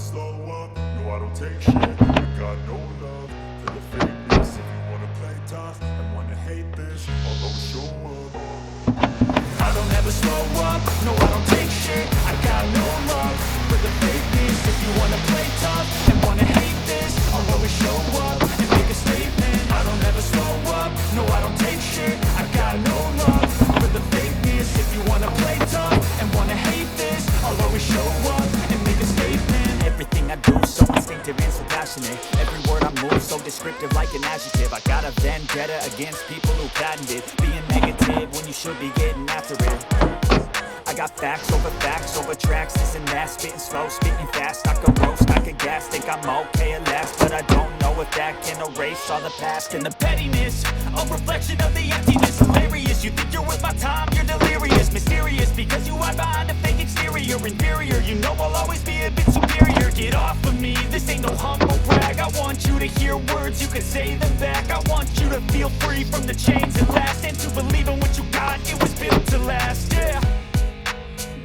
slow up, no I don't take shit. I got no love for the fakeness. If you wanna play tough and wanna hate this, I'll always show up. I don't ever slow up, no I don't take shit. I got no love for the fakeness. If you wanna play tough and wanna hate this, I'll always show up and make a statement. I don't ever slow up, no I don't take shit. I got no love for the fakeness. If you wanna play tough and wanna hate this, I'll always show up and make a statement. Everything I do so instinctive and so passionate. Every word I move so descriptive like an adjective. I got a vendetta against people who patented being negative when you should be getting after it. I got facts over tracks, this and that. Spitting slow, spitting fast, I could roast, I could gas. Think I'm okay at last, but I don't know if that can erase all the past. And the pettiness, a reflection of the emptiness. Hilarious, you think you're worth my time, you're delirious. Mysterious, because you hide behind a fake exterior. Inferior, you know I'll always be a bit superior. Get off of me, this ain't no humble brag. I want you to hear words, you can say them back. I want you to feel free from the chains and lags.